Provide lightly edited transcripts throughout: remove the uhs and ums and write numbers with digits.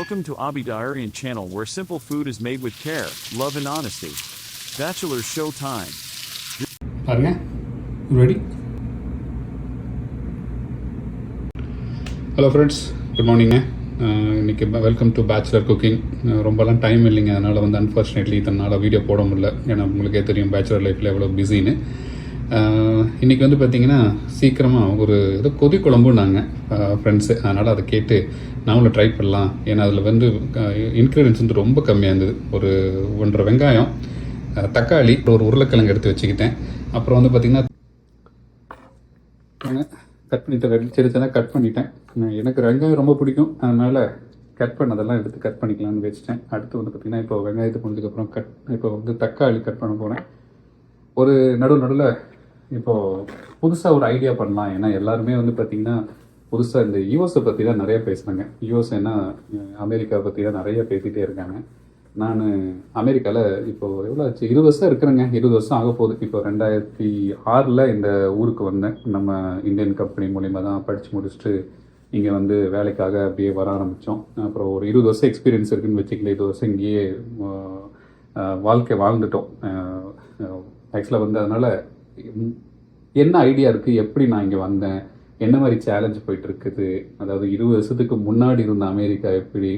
Welcome to Abhi Diarian channel where simple food is made with care, love and honesty. Bachelor show time. பாருங்க, ready? Hello friends, good மார்னிங்க. இன்றைக்கி welcome to bachelor cooking. ரொம்பலாம் time இல்லைங்க, அதனால் வந்து unfortunately இதனால் video போட முடியல. ஏன்னா உங்களுக்கே தெரியும் பேச்சுலர் லைஃப்பில் எவ்வளோ பிஸின்னு. இன்றைக்கி வந்து பார்த்திங்கன்னா சீக்கிரமாக ஒரு ஏதோ கொதி குழம்புன்னாங்க ஃப்ரெண்ட்ஸு. அதனால் அதை கேட்டு நாமளும் ட்ரை பண்ணலாம். ஏன்னா அதில் வந்து இன்க்ரீடியன்ஸ் வந்து ரொம்ப கம்மியாக இருந்தது. ஒரு 1.5 வெங்காயம், தக்காளி, ஒரு உருளைக்கிழங்கு எடுத்து வச்சுக்கிட்டேன். அப்புறம் வந்து பார்த்திங்கன்னா கட் பண்ணிட்டேன், சின்ன கட் பண்ணிட்டேன். எனக்கு வெங்காயம் ரொம்ப பிடிக்கும், அதனால் கட் பண்ணதெல்லாம் எடுத்து கட் பண்ணிக்கலாம்னு வச்சுட்டேன். அடுத்து வந்து பார்த்திங்கன்னா இப்போ வெங்காயத்தை பண்ணதுக்கப்புறம் இப்போ வந்து தக்காளி கட் பண்ண போகிறேன். ஒரு நடுவில் இப்போது புதுசாக ஒரு ஐடியா பண்ணலாம். ஏன்னா எல்லாருமே வந்து பார்த்திங்கன்னா புதுசாக இந்த யூஎஸை பற்றி தான் நிறைய பேசுகிறாங்க. யூஎஸ் என்ன அமெரிக்காவை பற்றி தான் நிறைய பேசிகிட்டே இருக்காங்க. நான் அமெரிக்காவில் இப்போது எவ்வளோ ஆச்சு, 20 வருஷம் இருக்கிறேங்க. 20 வருஷம் ஆக போகுது. இப்போ 2006 இந்த ஊருக்கு வந்தேன். நம்ம இந்தியன் கம்பெனி மூலிமா தான் படித்து முடிச்சுட்டு இங்கே வந்து வேலைக்காக அப்படியே வர ஆரம்பித்தோம். அப்புறம் ஒரு 20 வருஷம் எக்ஸ்பீரியன்ஸ் இருக்குதுன்னு வச்சுக்கல. 20 வருஷம் இங்கேயே வாழ்க்கை வாழ்ந்துட்டோம். ஆக்சுவலாக வந்து அதனால் என்ன ஐடியா இருக்குது, எப்படி நான் இங்கே வந்தேன், என்ன மாதிரி சேலஞ்ச் போயிட்டுருக்குது, அதாவது 20 வருஷத்துக்கு முன்னாடி இருந்த அமெரிக்கா எப்படி,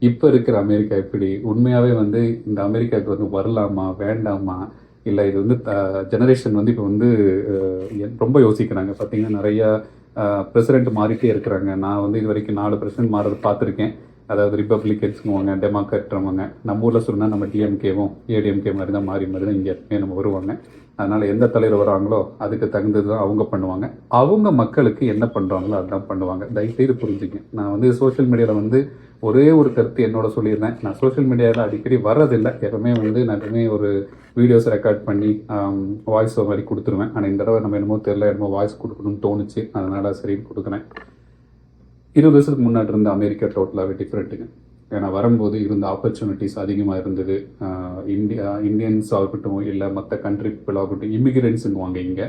இப்போ இருக்கிற அமெரிக்கா எப்படி, உண்மையாகவே வந்து இந்த அமெரிக்காவுக்கு வந்து வரலாமா வேண்டாமா, இல்லை இது வந்து ஜெனரேஷன் வந்து இப்போ வந்து ரொம்ப யோசிக்கிறாங்க. பார்த்திங்கன்னா நிறையா பிரசிடெண்ட் மாறிட்டே இருக்கிறாங்க. நான் வந்து இது வரைக்கும் 4 பிரசிடெண்ட் மாறுறது பார்த்துருக்கேன். அதாவது ரிப்பப்ளிகன்ஸுங்குவாங்க, டெமோக்ராட்றவங்க. நம்ம ஊரில் சொன்னால் நம்ம டிஎம்கேவும் ஏடிஎம்கே மாதிரி தான் மாறி தான் இங்கே எப்பவுமே நம்ம வருவாங்க. அதனால் எந்த தலைவர் வராங்களோ அதுக்கு தகுந்தது தான் அவங்க பண்ணுவாங்க. அவங்க மக்களுக்கு என்ன பண்ணுறாங்களோ அதுதான் பண்ணுவாங்க. தயவுசெய்து புரிஞ்சுங்க. நான் வந்து சோஷியல் மீடியாவில் வந்து ஒரே ஒரு கருத்து என்னோட சொல்லியிருந்தேன். நான் சோஷியல் மீடியாவில் அடிக்கடி வர்றதில்லை. எப்பவுமே வந்து நான் எப்பவுமே ஒரு வீடியோஸ் ரெக்கார்ட் பண்ணி வாய்ஸ் மாதிரி கொடுத்துருவேன். ஆனால் இந்த தடவை நம்ம என்னமோ தெரியல, என்னமோ வாய்ஸ் கொடுக்கணும்னு தோணுச்சு. அதனால் சரின்னு கொடுக்குறேன். 20 வருஷத்துக்கு முன்னாடி இருந்த அமெரிக்கா டோட்டலாகவே டிஃப்ரெண்ட்டுங்க. ஏன்னா வரும்போது இருந்த ஆப்பர்ச்சுனிட்டிஸ் அதிகமாக இருந்தது. இந்தியன்ஸ் ஆகட்டும், இல்லை மற்ற கண்ட்ரி பீப்புள் ஆகட்டும், இமிகிரண்ட்ஸுங்குவாங்க இங்கே,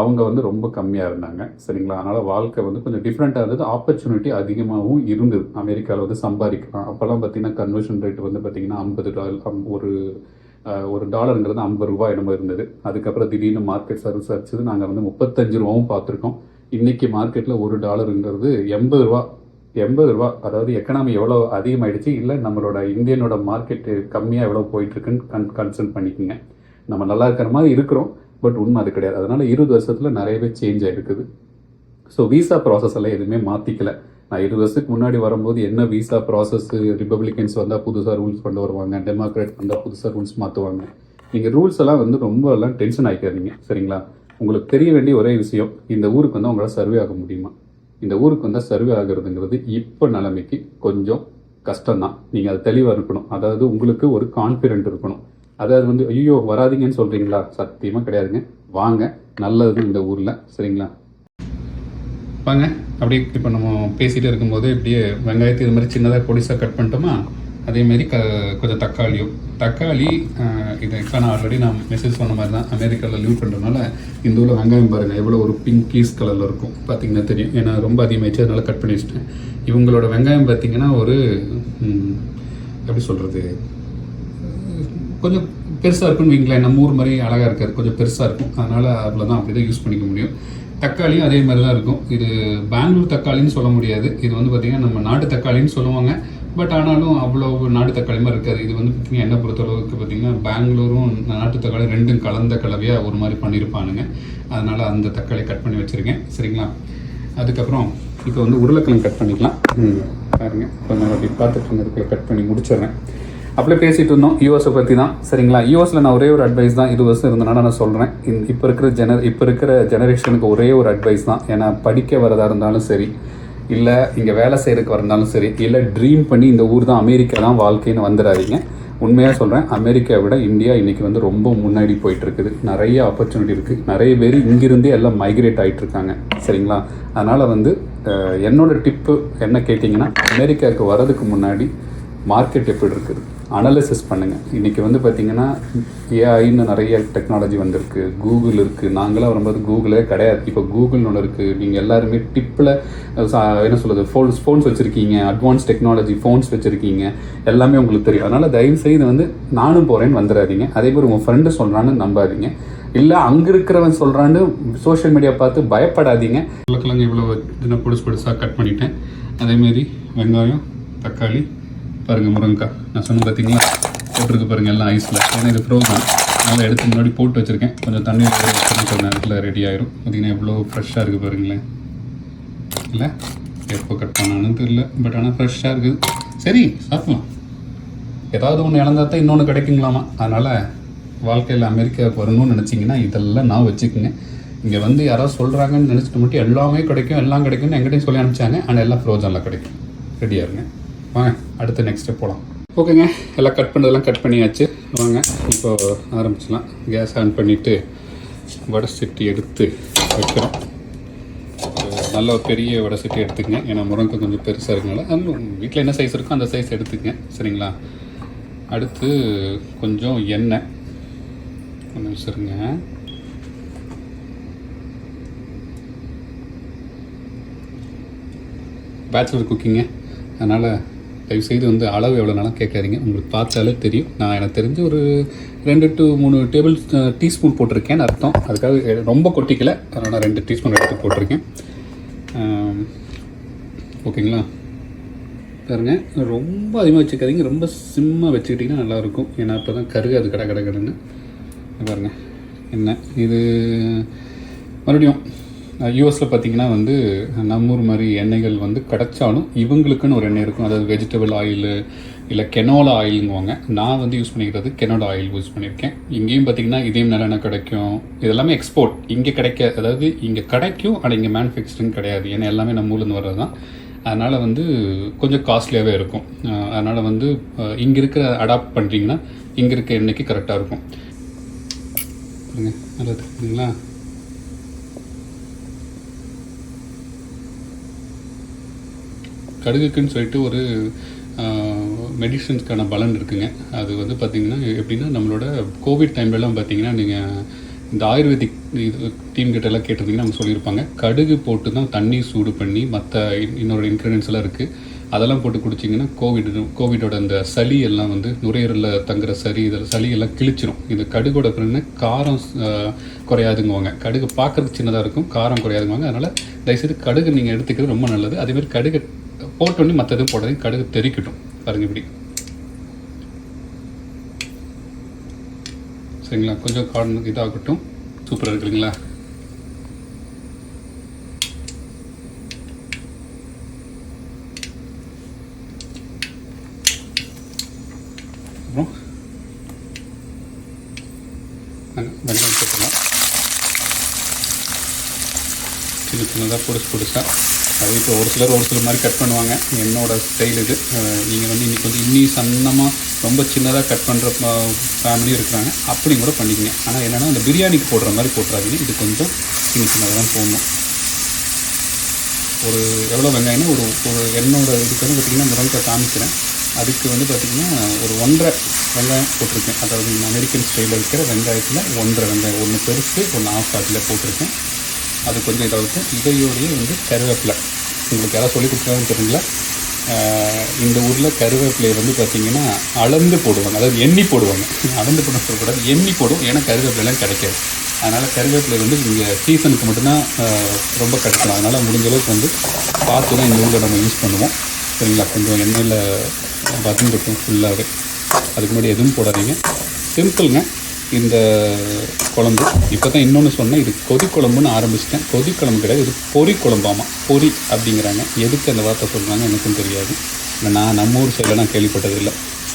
அவங்க வந்து ரொம்ப கம்மியாக இருந்தாங்க. சரிங்களா? அதனால் வாழ்க்கை வந்து கொஞ்சம் டிஃப்ரெண்ட்டாக இருந்தது. ஆப்பர்ச்சுனிட்டி அதிகமாகவும் இருந்தது. அமெரிக்காவில் வந்து சம்பாதிக்கலாம். அப்போல்லாம் பார்த்தீங்கன்னா கன்வர்ஷன் ரேட் வந்து பார்த்திங்கன்னா $50 ஒரு டாலருங்கிறது $50 என்னமோ இருந்தது. அதுக்கப்புறம் திடீர்னு மார்க்கெட் சர்வீஸ் அடிச்சது. நாங்கள் வந்து $35 பார்த்துருக்கோம். இன்றைக்கி மார்க்கெட்டில் $1 $80. அதாவது எக்கனாமி எவ்வளோ அதிகமாகிடுச்சு, இல்லை நம்மளோட இந்தியனோட மார்க்கெட்டு கம்மியாக எவ்வளோ போயிட்டுருக்குன்னு கன்சர்ன் பண்ணிக்கோங்க. நம்ம நல்லா இருக்கிற மாதிரி இருக்கிறோம், பட் உண்மை அது கிடையாது. அதனால் 20 வருஷத்தில் நிறையவே சேஞ்ச் ஆகிருக்குது. ஸோ விசா ப்ராசஸ் எல்லாம் எதுவுமே மாற்றிக்கல. நான் 20 வருஷத்துக்கு முன்னாடி வரும்போது என்ன விசா ப்ராசஸ், ரிப்பப்ளிகன்ஸ் வந்தால் புதுசாக ரூல்ஸ் கொண்டு வருவாங்க, டெமோக்ராட் வந்தால் புதுசாக ரூல்ஸ் மாற்றுவாங்க. நீங்கள் ரூல்ஸ் எல்லாம் வந்து ரொம்ப எல்லாம் டென்ஷன் ஆகிக்காதீங்க. சரிங்களா? உங்களுக்கு தெரிய வேண்டிய ஒரே விஷயம், இந்த ஊருக்கு வந்து உங்களால் சர்வே ஆக முடியுமா? இந்த ஊருக்கு வந்தால் சர்வே ஆகுறதுங்கிறது இப்போ நிலைமைக்கு கொஞ்சம் கஷ்டம்தான். நீங்கள் அது தெளிவாக இருக்கணும். அதாவது உங்களுக்கு ஒரு கான்ஃபிடென்ட் இருக்கணும். அதாவது வந்து ஐயோ வராதிங்கன்னு சொல்கிறீங்களா? சத்தியமாக கிடையாதுங்க. வாங்க, நல்லது இந்த ஊரில். சரிங்களா? வாங்க. அப்படியே இப்போ நம்ம பேசிகிட்டே இருக்கும்போது இப்படியே வெங்காயத்தை இது மாதிரி சின்னதாக பொடிசாக கட் பண்ணிட்டோமா, அதேமாரி கொஞ்சம் தக்காளி இது இப்போ நான் ஆல்ரெடி நான் மெசேஜ் சொன்ன மாதிரி தான் அமெரிக்காவில் லீவ் பண்ணுறதுனால இந்த ஊரில் வெங்காயம் பாருங்கள் எவ்வளோ ஒரு பிங்கீஸ் கலரில் இருக்கும். பார்த்திங்கன்னா தெரியும். ஏன்னா ரொம்ப அதிகமாகிடுச்சு, அதனால் கட் பண்ணி வச்சுட்டேன். இவங்களோட வெங்காயம் பார்த்திங்கன்னா ஒரு எப்படி சொல்கிறது, கொஞ்சம் பெருசாக இருக்குன்னு வைங்களேன். நம்ம ஊர் மாதிரி அழகாக இருக்காது, கொஞ்சம் பெருசாக இருக்கும். அதனால் அதில் தான் அப்படி தான் யூஸ் பண்ணிக்க முடியும். தக்காளியும் அதே மாதிரி தான் இருக்கும். இது பெங்களூர் தக்காளின்னு சொல்ல முடியாது. இது வந்து பார்த்திங்கன்னா நம்ம நாட்டு தக்காளின்னு சொல்லுவாங்க. பட் ஆனாலும் அவ்வளோ நாட்டு தக்காளி மாதிரி இருக்காது. இது வந்து பார்த்திங்கன்னா என்னை பொறுத்தளவுக்கு பார்த்திங்கன்னா பெங்களூரும் நாட்டு தக்காளி ரெண்டும் கலந்த கலவையாக ஒரு மாதிரி பண்ணியிருப்பானுங்க. அதனால் அந்த தக்காளி கட் பண்ணி வச்சுருக்கேன். சரிங்களா? அதுக்கப்புறம் இப்போ வந்து உருளைக்கிழங்கு கட் பண்ணிக்கலாம். பாருங்க, இப்போ நான் அப்படி பார்த்துட்டு இருந்ததுக்கு கட் பண்ணி முடிச்சிடுறேன். அப்படியே பேசிகிட்டு இருந்தோம் யூஎஸை பற்றி தான். சரிங்களா? யூஎஸில் நான் ஒரே ஒரு அட்வைஸ் தான் 20 வருஷம் இருந்தனால நான் சொல்கிறேன். இப்போ இருக்கிற ஜெனரேஷனுக்கு ஒரே ஒரு அட்வைஸ் தான். ஏன்னா படிக்க வரதா இருந்தாலும் சரி, இல்லை இங்கே வேலை செய்கிறதுக்கு வரந்தாலும் சரி, இல்லை ட்ரீம் பண்ணி இந்த ஊர் தான் அமெரிக்கா தான் வாழ்க்கைன்னு வந்துடாதீங்க. உண்மையாக சொல்கிறேன், அமெரிக்காவை விட இந்தியா இன்றைக்கி வந்து ரொம்ப முன்னாடி போயிட்டுருக்குது. நிறைய ஆப்பர்ச்சுனிட்டி இருக்குது. நிறைய பேர் இங்கிருந்தே எல்லாம் மைக்ரேட் ஆகிட்டுருக்காங்க. சரிங்களா? அதனால் வந்து என்னோடய டிப்பு என்ன கேட்டிங்கன்னா, அமெரிக்காவுக்கு வர்றதுக்கு முன்னாடி மார்க்கெட் எப்படி இருக்குது, அனலிசிஸ் பண்ணுங்கள். இன்றைக்கி வந்து பார்த்திங்கன்னா ஏஐன்னு நிறைய டெக்னாலஜி வந்திருக்கு, கூகுள் இருக்குது. நாங்களாம் வரும்போது கூகுளே கிடையாது. இப்போ கூகுள்னு ஒன்று இருக்குது. நீங்கள் எல்லாருமே டிப்பில் என்ன சொல்கிறது, ஃபோன்ஸ் வச்சுருக்கீங்க, அட்வான்ஸ் டெக்னாலஜி ஃபோன்ஸ் வச்சுருக்கீங்க, எல்லாமே உங்களுக்கு தெரியும். அதனால் தயவுசெய்து வந்து நானும் போகிறேன்னு வந்துடாதீங்க. அதே மாதிரி உங்கள் ஃப்ரெண்டு சொல்கிறான்னு நம்பாதீங்க. இல்லை அங்கே இருக்கிறவன் சொல்கிறான்னு சோஷியல் மீடியா பார்த்து பயப்படாதீங்க. உருளைக்கிழங்கு இவ்வளோ இதுனா பொடுசாக கட் பண்ணிட்டேன். அதேமாரி வெங்காயம், தக்காளி, பாருங்கள் முருங்கைக்காய் நான் சொன்ன பார்த்தீங்களா போட்டிருக்கு பாருங்கள், எல்லாம் ஐஸில். ஏன்னா இது ஃப்ரோசன், நல்லா எடுத்து முன்னாடி போட்டு வச்சுருக்கேன். கொஞ்சம் தண்ணி கொஞ்சம் நேரத்தில் ரெடி ஆயிரும். பார்த்திங்கன்னா எவ்வளோ ஃப்ரெஷ்ஷாக இருக்குது பாருங்களேன். இல்லை எப்போ கட் பண்ணான்னு தெரியல, பட் ஆனால் ஃப்ரெஷ்ஷாக இருக்குது. சரி, சாப்பிட்லாம். ஏதாவது ஒன்று இழந்தால் தான் இன்னொன்று கிடைக்குங்களாமா. அதனால் வாழ்க்கையில் அமெரிக்காவுக்கு வரணும்னு நினச்சிங்கன்னா இதெல்லாம் நான் வச்சுக்கோங்க. இங்கே வந்து யாராவது சொல்கிறாங்கன்னு நினச்சிட்டு மட்டும் எல்லாமே கிடைக்கும், எல்லாம் கிடைக்கும்னு எங்கிட்டையும் சொல்லி அனுப்பிச்சாங்க. ஆனால் எல்லாம் ஃப்ரோசனில் கிடைக்கும். ரெடியாக இருங்க, வாங்க அடுத்து நெக்ஸ்ட் ஸ்டெப் போகலாம். ஓகேங்க, எல்லாம் கட் பண்ணதெல்லாம் கட் பண்ணியாச்சு. வாங்க இப்போ ஆரம்பிச்சிடலாம். கேஸ் ஆன் பண்ணிவிட்டு வடை சட்டி எடுத்து வைக்கிறோம். நல்ல ஒரு பெரிய வடை சட்டி எடுத்துக்கங்க. ஏன்னா முருங்கை கொஞ்சம் பெருசாக இருக்குனால வீட்டில் என்ன சைஸ் இருக்கோ அந்த சைஸ் எடுத்துக்கங்க, சரிங்களா? அடுத்து கொஞ்சம் எண்ணெய் கொஞ்சம் வச்சுருங்க. பேச்சுலர் குக்கிங்க, அதனால் தயவுசெய்து வந்து அளவு எவ்வளோனாலும் கேட்காதீங்க. உங்களுக்கு பார்த்தாலே தெரியும். நான் எனக்கு தெரிஞ்சு ஒரு 2 to 3 டீஸ்பூன் போட்டிருக்கேன்னு அர்த்தம். அதுக்காக ரொம்ப கொட்டிக்கல, அதனால் 2 டீஸ்பூன் எடுத்து போட்டிருக்கேன். ஓகேங்களா? பாருங்க, ரொம்ப அதிகமாக வச்சுக்காதீங்க, ரொம்ப சிம்மாக வச்சுக்கிட்டிங்கன்னா நல்லாயிருக்கும். ஏன்னா அப்போ தான் கருகாது கடைன்னு. பாருங்கள் என்ன இது. மறுபடியும் யூஎஸில் பார்த்திங்கன்னா வந்து நம்ம ஊர் மாதிரி எண்ணெய்கள் வந்து கிடச்சாலும் இவங்களுக்குன்னு ஒரு எண்ணெய் இருக்கும். அதாவது வெஜிடபிள் ஆயில் இல்லை கெனோலா ஆயிலுங்குவாங்க. நான் வந்து யூஸ் பண்ணிக்கிறது கெனோலா ஆயில் யூஸ் பண்ணியிருக்கேன். இங்கேயும் பார்த்திங்கன்னா இதயம் நல்லெண்ணெய் கிடைக்கும். இதெல்லாமே எக்ஸ்போர்ட். இங்கே அதாவது இங்கே கிடைக்கும், ஆனால் இங்கே மேனுஃபேக்சரிங் கிடையாது. ஏன்னா எல்லாமே நம்ம ஊர்லேருந்து வர்றது தான். அதனால் வந்து கொஞ்சம் காஸ்ட்லியாகவே இருக்கும். அதனால் வந்து இங்கே இருக்கிற அடாப்ட் பண்ணுறீங்கன்னா இங்கே இருக்க எண்ணெய்க்கு கரெக்டாக இருக்கும். நல்லா தெரியுங்களா? கடுகுக்குன்னு சொல்லிட்டு ஒரு மெடிசன்ஸ்க்கான பலன் இருக்குங்க. அது வந்து பார்த்திங்கன்னா எப்படின்னா, நம்மளோட கோவிட் டைம்லலாம் பார்த்திங்கன்னா நீங்கள் இந்த ஆயுர்வேதிக் இது டீம் கிட்டலாம் கேட்டிருந்தீங்கன்னா அவங்க சொல்லியிருப்பாங்க, கடுகு போட்டு தான் தண்ணி சூடு பண்ணி மற்ற இன்னொரு இன்க்ரீடியன்ஸ் எல்லாம் இருக்குது, அதெல்லாம் போட்டு குடிச்சிங்கன்னா கோவிடோட அந்த சளி எல்லாம் வந்து நுரையீரலில் தங்குற சளி எல்லாம் கிழிச்சிரும். இந்த கடுகோட பிறகு காரம் குறையாதுங்குவாங்க. கடுகு பார்க்குறதுக்கு சின்னதாக இருக்கும், காரம் குறையாதுங்குவாங்க. அதனால் தயவுசெய்து கடுகு நீங்கள் எடுத்துக்கிறது ரொம்ப நல்லது. அதேமாதிரி கடுகு போட்டோன்னே மற்ற எதுவும் போடாதீங்க, கடுகு தெறிக்கட்டும். பாருங்க இப்படி, சரிங்களா? கொஞ்சம் கார்ன் இதாகட்டும். சூப்பராக இருக்குங்களா? அப்புறம் வெங்காயம் சேர்க்கலாம். சின்னதாக பொடுசாக. அது இப்போ ஒரு சிலர் மாதிரி கட் பண்ணுவாங்க. என்னோடய ஸ்டைல் இது. நீங்கள் வந்து இன்றைக்கி வந்து இன்னும் சன்னமாக ரொம்ப சின்னதாக கட் பண்ணுற ஃபேமிலியும் இருக்கிறாங்க, அப்படியும் கூட பண்ணிக்கங்க. ஆனால் என்னென்னா அந்த பிரியாணிக்கு போடுற மாதிரி போட்டுறாதீங்க. இது கொஞ்சம் சின்னதாக தான் போடணும். ஒரு எவ்வளோ வெங்காயம்னா ஒரு என்னோட இதுக்கு வந்து பார்த்திங்கன்னா முருங்கை காமிக்கிறேன். அதுக்கு வந்து பார்த்திங்கன்னா ஒரு 1.5 வெங்காயம் போட்டிருக்கேன். அதாவது அமெரிக்கன் ஸ்டைலில் இருக்கிற வெங்காயத்தில் 1.5 வெங்காயம், ஒன்று பெருசு ஒன்று ஆஃப் அதில் போட்டிருக்கேன். அது கொஞ்சம் இதாகட்டும். இதையோடையே வந்து கருவேப்பிலை, உங்களுக்கு யாராவது சொல்லி கொடுத்தாங்கன்னு தெரியல, இந்த ஊரில் கருவேப்பிலையை வந்து பார்த்திங்கன்னா அளந்து போடுவாங்க, அதாவது எண்ணி போடுவாங்க. அளந்து போட சொல்லக்கூடாது, எண்ணி போடுவோம். ஏன்னா கருவேப்பிலைலாம் கிடைக்காது. அதனால் கருவேப்பிலை வந்து இங்கே சீசனுக்கு மட்டும்தான் ரொம்ப கிடைக்கும். அதனால் முடிஞ்சளவுக்கு வந்து பார்த்து தான் இந்த ஊரில் நம்ம யூஸ் பண்ணுவோம், சரிங்களா? கொஞ்சம் எண்ணெயில் வதங்கட்டும் ஃபுல்லாகவே. அதுக்கு முன்னாடி எதுவும் போடாதீங்க. சிம்பிளுங்க இந்த குழம்பு. இப்போ தான் இன்னொன்று சொன்னேன், இது கொதி குழம்புன்னு ஆரம்பிச்சிட்டேன். கொதி குழம்பு கிடையாது, இது பொரி குழம்பாமா. பொரி அப்படிங்கிறாங்க. எதுக்கு அந்த வார்த்தை சொல்கிறாங்க எனக்கும் தெரியாது. நான் நம்ம ஊர் சைடில் நான் கேள்விப்பட்டதில்லை.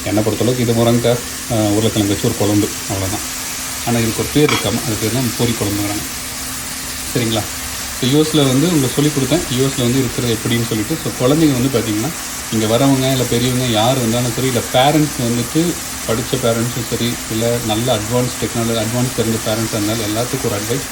என்னை பொறுத்தளவுக்கு இது முருங்கை உருளைக்கிழங்கு வச்சு ஒரு குழம்பு, அவ்வளோதான். ஆனால் இதுக்கு ஒரு பேர் இருக்காமல், அது பேர் தான் பொரி குழம்புங்கிறாங்க, சரிங்களா? ஸோ யூஎஸில் வந்து உங்களுக்கு சொல்லிக் கொடுத்தேன், யூஎஸில் வந்து இருக்கிறது எப்படின்னு சொல்லிட்டு. ஸோ குழந்தைங்க வந்து பார்த்திங்கன்னா இங்கே வரவங்க இல்லை பெரியவங்க யார் வந்தாலும் சரி, இல்லை பேரண்ட்ஸ் வந்துட்டு படித்த பேரண்ட்ஸும் சரி, இல்லை நல்ல அட்வான்ஸ் தெரிஞ்ச பேரண்ட்ஸாக இருந்தாலும் எல்லாத்துக்கும் ஒரு அட்வைஸ்,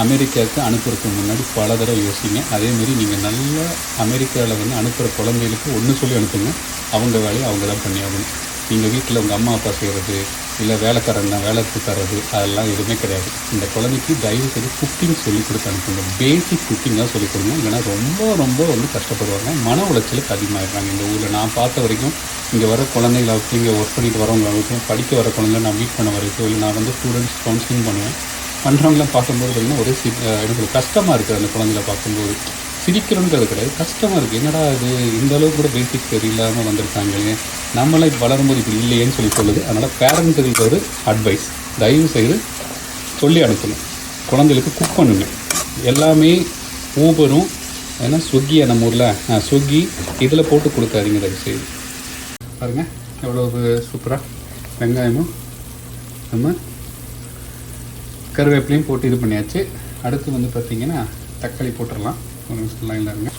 அமெரிக்காவுக்கு அனுப்புறதுக்கு முன்னாடி பல தடவை யோசிங்க. அதேமாரி நீங்கள் நல்ல அமெரிக்காவில் வந்து அனுப்புகிற குழந்தைகளுக்கு ஒன்று சொல்லி அனுப்புங்க, அவங்க வேலையை அவங்க தான் பண்ணி ஆகணும். நீங்கள் வீட்டில் உங்கள் அம்மா அப்பா செய்கிறது இல்லை வேலைக்காரன்னா வேலைக்கு தர்றது அதெல்லாம் எதுவுமே கிடையாது. இந்த குழந்தைக்கு தயவு செய்து குக்கிங் சொல்லிக் கொடுத்து அனுப்புங்க. பேசிக் குக்கிங்காக சொல்லிக் கொடுங்க. இல்லைன்னா ரொம்ப ரொம்ப வந்து கஷ்டப்படுவாங்க, மன உளைச்சலுக்கு அதிகமாகிடுறாங்க. இந்த ஊரில் நான் பார்த்த வரைக்கும் இங்கே வர குழந்தைகளாகட்டும், இங்கே ஒர்க் பண்ணிட்டு வரவங்களாகட்டும், படிக்க வர குழந்தைங்க நான் மீட் பண்ண வரைக்கும், இல்லை நான் வந்து ஸ்டூடெண்ட்ஸ் கவுன்சிலிங் பண்ணுவேன், பண்ணுறவங்களாம் பார்க்கும்போது பார்த்திங்கன்னா ஒரே எனக்கு கஷ்டமாக இருக்குது. அந்த குழந்தைகளை பார்க்கும்போது சிரிக்கிறோன்றது கிடையாது, கஷ்டமாக இருக்குது. என்னடா இது இந்த அளவுக்கு கூட பேசிக் தெரியலாமல் வந்திருக்காங்களே, நம்மளாம் இப்போ வளரும்போது இப்படி இல்லையேன்னு சொல்லுது. அதனால் பேரண்ட்ஸுக்கு ஒரு அட்வைஸ், தயவு செய்து சொல்லி அனுப்பணும். குழந்தைகளுக்கு குக் பண்ணுங்க. எல்லாமே ஊபரும் ஏன்னா ஸ்விக்கி நம்ம ஊரில் ஸ்விக்கி இதில் போட்டு கொடுக்காதீங்க தயவு செய்து. பாருங்கள் எவ்வளோ சூப்பராக வெங்காயமும் நம்ம கருவேப்பிலையும் போட்டு இது பண்ணியாச்சு. அடுத்து வந்து பார்த்திங்கன்னா தக்காளி போட்டுடலாம். ஒரு நிமிஷம்லாம் இல்லைங்க.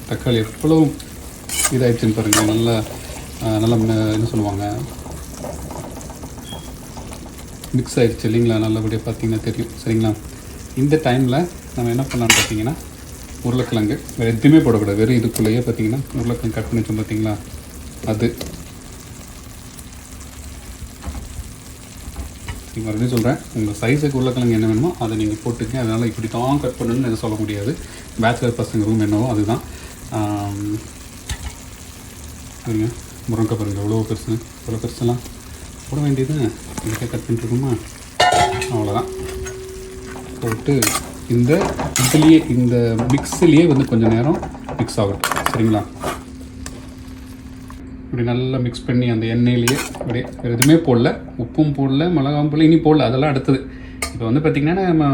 தக்காளி எவ்வளோ இதாகிடுச்சுன்னு பாருங்கள். நல்லா என்ன சொல்லுவாங்க, மிக்ஸ் ஆகிடுச்சு இல்லைங்களா, நல்லபடியாக பார்த்தீங்கன்னா தெரியும். சரிங்களா, இந்த டைமில் நம்ம என்ன பண்ணலான்னு பார்த்தீங்கன்னா உருளைக்கிழங்கு வேறு எதுவுமே போடக்கூடாது. வெறும் இதுக்குள்ளேயே பார்த்தீங்கன்னா உருளைக்கிழங்கு கட் பண்ணி வச்சோம் பார்த்தீங்களா, அது மறுபடியும் சொல்கிறேன், உங்கள் சைஸுக்கு உருளைக்கிழங்கு என்ன வேணுமோ அதை நீங்கள் போட்டுக்கங்க. அதனால் இப்படி தான் கட் பண்ணணும்னு எதுவும் சொல்ல முடியாது. பேச்சுலர் பசங்க ரூம் என்னவோ அதுதான். பாருங்க முருங்கை பாருங்கள் எவ்வளோ பெருசு, எவ்வளோ பெருசெல்லாம் போட வேண்டியது இதுக்கே கட் பண்ணிட்டுருக்குமா, அவ்வளோதான். போட்டு இந்த இதுலேயே இந்த மிக்ஸிலேயே வந்து கொஞ்சம் நேரம் மிக்ஸ் ஆகட்டும். சரிங்களா, இப்படி நல்லா மிக்ஸ் பண்ணி அந்த எண்ணெயிலேயே அப்படியே வேறு எதுவுமே போடல, உப்பும் போடல, மிளகாவும் போடல, இனி போடல, அதெல்லாம் அடுத்தது. இப்போ வந்து பார்த்திங்கன்னா நம்ம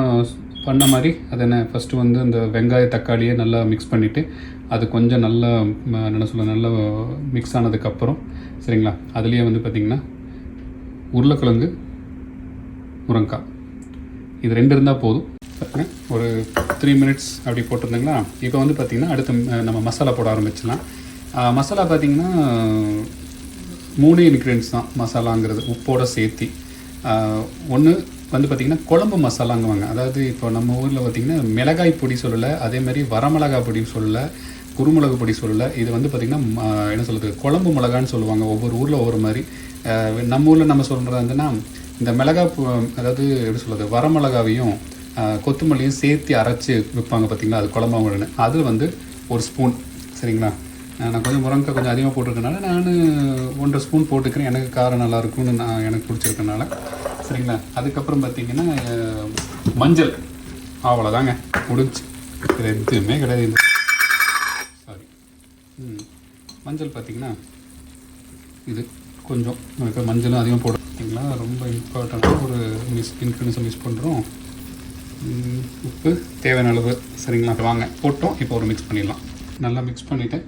பண்ண மாதிரி அது என்ன, ஃபஸ்ட்டு வந்து இந்த வெங்காய தக்காளியை நல்லா மிக்ஸ் பண்ணிவிட்டு அது கொஞ்சம் நல்லா என்ன சொல்ல நல்லா மிக்ஸ் ஆனதுக்கப்புறம் சரிங்களா, அதுலேயே வந்து பார்த்திங்கன்னா உருளைக்கிழங்கு முருங்கைக்காய் இது 2 இருந்தால் போதும். ஒரு 3 மினிட்ஸ் அப்படி போட்டிருந்தீங்களா. இப்போ வந்து பார்த்திங்கன்னா அடுத்து நம்ம மசாலா போட ஆரம்பிச்சிடலாம். மசாலா பார்த்திங்கன்னா 3 இன்க்ரீடியன்ஸ் தான் மசாலாங்கிறது உப்போட சேர்த்தி. ஒன்று வந்து பார்த்திங்கன்னா குழம்பு மசாலாங்குவாங்க. அதாவது இப்போ நம்ம ஊரில் பார்த்திங்கன்னா மிளகாய் பொடி சொல்லலை, அதே மாதிரி வரமிளகாய் பொடி சொல்லலை, குருமிளகு பொடி சொல்லலை. இது வந்து பார்த்திங்கன்னா என்ன சொல்கிறது, குழம்பு மிளகான்னு சொல்லுவாங்க. ஒவ்வொரு ஊரில் ஒவ்வொரு மாதிரி. நம்ம ஊரில் நம்ம சொல்கிறது வந்துன்னா இந்த மிளகாய் அதாவது எப்படி சொல்கிறது, வரமிளகாவையும் கொத்தமல்லியும் சேர்த்து அரைச்சி விற்பாங்க பார்த்திங்களா, அது குழம்பாங்கன்னு. அது வந்து 1 ஸ்பூன். சரிங்களா, நான் கொஞ்சம் முருங்கை கொஞ்சம் அதிகமாக போட்டிருக்கனால நான் 1.5 ஸ்பூன் போட்டுக்கிறேன். எனக்கு காரம் நல்லாயிருக்கும்னு எனக்கு பிடிச்சிருக்கனால. சரிங்களா, அதுக்கப்புறம் பார்த்திங்கன்னா மஞ்சள், அவ்வளோதாங்க முடிஞ்சு. இது எதுவுமே கிடையாது. சாரி, மஞ்சள் பார்த்திங்கன்னா இது கொஞ்சம் எனக்கு மஞ்சளும் அதிகமாக போடுறீங்களா, ரொம்ப இம்பார்ட்டண்ட்டாக ஒரு இன்க்ரீடியன்ஸை மிஸ் பண்ணுறோம். உப்பு தேவையான அளவு. சரிங்களா, வாங்க போட்டோம். இப்போ ஒரு மிக்ஸ் பண்ணிடலாம். நல்லா மிக்ஸ் பண்ணிவிட்டு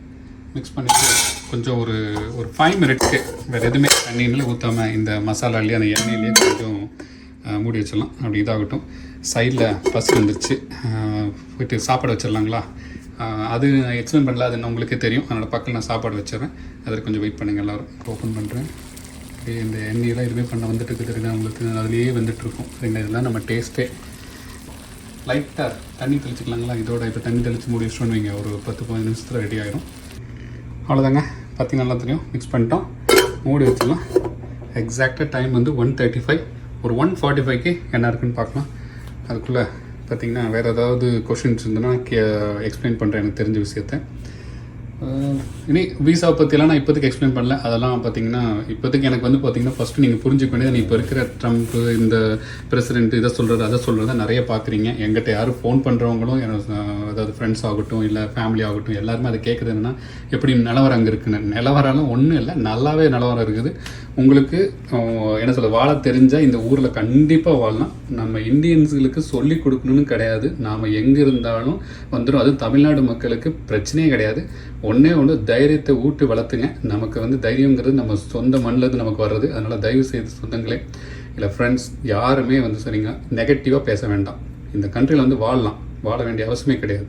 கொஞ்சம் ஒரு 5 மினிட்ஸ்க்கு வேறு எதுவுமே தண்ணியில் ஊற்றாமல் இந்த மசாலாலேயே அந்த எண்ணெயிலேயே கொஞ்சம் மூடி வச்சிடலாம். அப்படி இதாகட்டும். சைடில் பசி வந்துருச்சு, போய்ட்டு சாப்பாடு வச்சிடலாங்களா. அது எக்ஸ்பிளைன் பண்ணல, அது உங்களுக்கே தெரியும். அதனால் பக்கம் நான் சாப்பாடு வச்சிடறேன். அதில் கொஞ்சம் வெயிட் பண்ணுங்கள். எல்லோரும் ஓப்பன் பண்ணுறேன். இந்த எண்ணெயெல்லாம் எதுவுமே பண்ண வந்துட்டு தெரியுது உங்களுக்கு, அதுலேயே வந்துட்டுருக்கும். சரிங்களா, இதெல்லாம் நம்ம டேஸ்ட்டே. லைட்டாக தண்ணி தெளிச்சிக்கலாங்களா. இதோட இப்போ தண்ணி தெளித்து மூடி வச்சுட்டு வைங்க, ஒரு 10-15 நிமிஷத்தில் ரெடி ஆகிடும். அவ்வளோதாங்க, பார்த்திங்கன்னா நல்லா தெரியும். மிக்ஸ் பண்ணிட்டோம், மூடி வச்சிடலாம். எக்ஸாக்டாக டைம் வந்து 1:35. ஒரு 1:45க்கு என்ன இருக்குன்னு பார்க்கலாம். அதுக்குள்ளே பார்த்திங்கன்னா வேறு ஏதாவது கொஷின்ஸ் இருந்ததுன்னா எக்ஸ்பிளைன் பண்ணுறேன் எனக்கு தெரிஞ்ச விஷயத்த. இனி விசாவை பற்றியெல்லாம் நான் இப்போதைக்கு எக்ஸ்பிளைன் பண்ணல. அதெல்லாம் பார்த்திங்கன்னா இப்போதைக்கு எனக்கு வந்து பார்த்திங்கன்னா ஃபஸ்ட்டு நீங்கள் புரிஞ்சுக்க வேண்டியது, இப்போ இருக்கிற ட்ரம்ப்பு, இந்த பிரசிடென்ட் இதை சொல்கிறது அதை சொல்கிறத நிறைய பார்க்குறீங்க. எங்கிட்ட யாரும் ஃபோன் பண்ணுறவங்களும் அதாவது ஃப்ரெண்ட்ஸ் ஆகட்டும் இல்லை ஃபேமிலி ஆகட்டும் எல்லாருமே அதை கேட்குறது என்னென்னா, எப்படி நிலவரம் அங்கே இருக்குன்னு. நிலவரம்லாம் ஒன்றும் இல்லை, நல்லாவே நிலவரம் இருக்குது. உங்களுக்கு என்ன சொல்ல, வாழ தெரிஞ்சால் இந்த ஊரில் கண்டிப்பாக வாழலாம். நம்ம இந்தியன்ஸுகளுக்கு சொல்லி கொடுக்கணும்னு கிடையாது, நாம் எங்கே இருந்தாலும் வந்துடும். அது தமிழ்நாடு மக்களுக்கு பிரச்சனையே கிடையாது. ஒன்று தைரியத்தை ஊட்டி வளர்த்துங்க. நமக்கு வந்து தைரியங்கிறது நம்ம சொந்த மண்ணிலேருந்து நமக்கு வர்றது. அதனால் தயவு செய்து சொந்தங்களே இல்லை ஃப்ரெண்ட்ஸ் யாருமே வந்து சரிங்க நெகட்டிவாக பேச வேண்டாம். இந்த கண்ட்ரியில் வந்து வாழ வேண்டிய அவசியமே கிடையாது.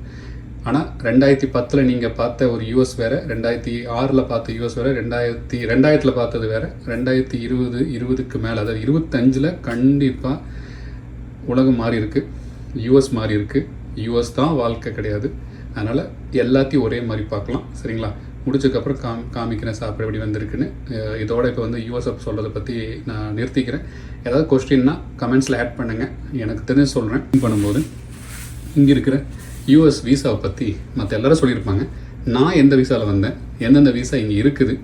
ஆனால் 2010 நீங்கள் பார்த்த ஒரு யூஎஸ் வேறு, 2006 பார்த்த யூஎஸ் வேறு, 2000 பார்த்தது வேறு, 2020க்கு மேலே அதாவது 25 கண்டிப்பாக உலகம் மாறி இருக்குது, யூஎஸ் மாறி இருக்குது. யூஎஸ் தான் வாழ்க்கை கிடையாது. அதனால் எல்லாத்தையும் ஒரே மாதிரி பார்க்கலாம். சரிங்களா, முடிச்சதுக்கப்புறம் காமிக்கிறேன் சாப்பிட எப்படி வந்திருக்குன்னு. இதோட இப்போ வந்து யூஎஸ்எஃப் சொல்கிறத பற்றி நான் நிறுத்திக்கிறேன். ஏதாவது கொஸ்டின்னா கமெண்ட்ஸில் ஆட் பண்ணுங்கள், எனக்கு தெரிஞ்சு சொல்கிறேன். பண்ணும்போது இங்கே இருக்கிற யூஎஸ் விசாவை பற்றி மற்ற எல்லோரும் சொல்லியிருப்பாங்க. நான் எந்த விசாவில் வந்தேன், எந்தெந்த விசா இங்கே இருக்குது,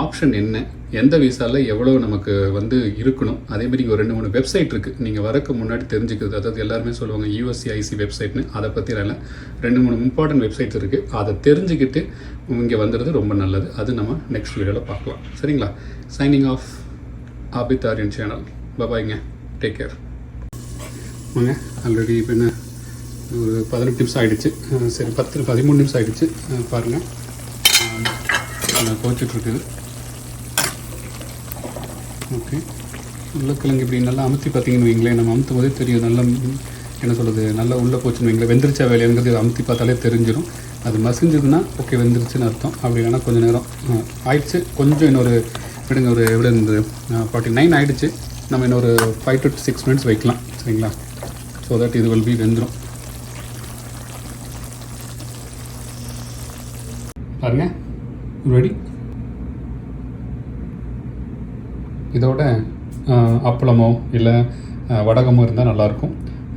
ஆப்ஷன் என்ன, எந்த விசாவில் எவ்வளோ நமக்கு வந்து இருக்கணும், அதேமாதிரி இங்கே ஒரு 2-3 வெப்சைட் இருக்குது நீங்கள் வரக்கு முன்னாடி தெரிஞ்சுக்கிறது. அதாவது எல்லாருமே சொல்லுவாங்க யூஎஸ்சிஐசி வெப்சைட்னு, அதை பற்றி இல்லை 2-3 இம்பார்ட்டன்ட் வெப்சைட்ஸ் இருக்குது. அதை தெரிஞ்சுக்கிட்டு இங்கே வந்துடுறது ரொம்ப நல்லது. அது நம்ம நெக்ஸ்ட் வீடியோவில் பார்க்கலாம். சரிங்களா? Signing off Abid Aryan channel. பாபாய்ங்க, டேக் கேர். வாங்க, ஆல்ரெடி இப்போ என்ன ஒரு 18 நிமிஷம் ஆகிடுச்சு. சரி, 13 நிமிஷம் ஆகிடுச்சு. பாருங்கள், கோச்சிட்ருக்குது. ஓகே, உருளைக்கிழங்கு இப்படி நல்லா அமுத்தி பார்த்தீங்கன்னு வைங்களேன். நம்ம அமுத்தும் போதே தெரியும், நல்லா என்ன சொல்கிறது, நல்லா உள்ளே போச்சுன்னு வைங்களேன். வெந்திரிச்சா வேலைங்கிறது அமுத்தி பார்த்தாலே தெரிஞ்சிடும். அது மசிஞ்சதுன்னா ஓகே வெந்திரிச்சுன்னு அர்த்தம். அப்படி இல்லைன்னா கொஞ்சம் நேரம் ஆயிடுச்சு, கொஞ்சம் இன்னொரு விடுங்க, ஒரு எவ்வளோ இருந்தது 49 ஆகிடுச்சு. நம்ம இன்னொரு 5 to 6 மினிட்ஸ் வைக்கலாம். சரிங்களா? ஸோ தட் இது வில் பி வெந்துடும். பாருங்க, ரெடி. இதோட அப்பளமோ இல்லை வடகமோ இருந்தால் நல்லாயிருக்கும்.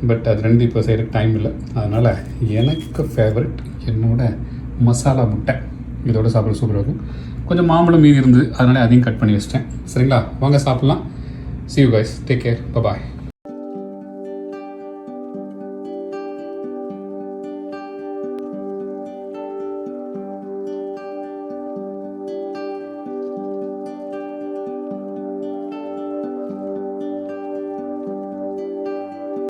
பட் அது 2 இப்போ செய்கிறதுக்கு டைம் இல்லை. அதனால் எனக்கு ஃபேவரட் என்னோட மசாலா முட்டை இதோட சாப்பிட சூப்பராக இருக்கும். கொஞ்சம் மாம்பழம் மீதி இருந்தது, அதனால் அதையும் கட் பண்ணி வச்சிட்டேன். சரிங்களா? வாங்க சாப்பிட்லாம். See you guys. Take care. Bye-bye.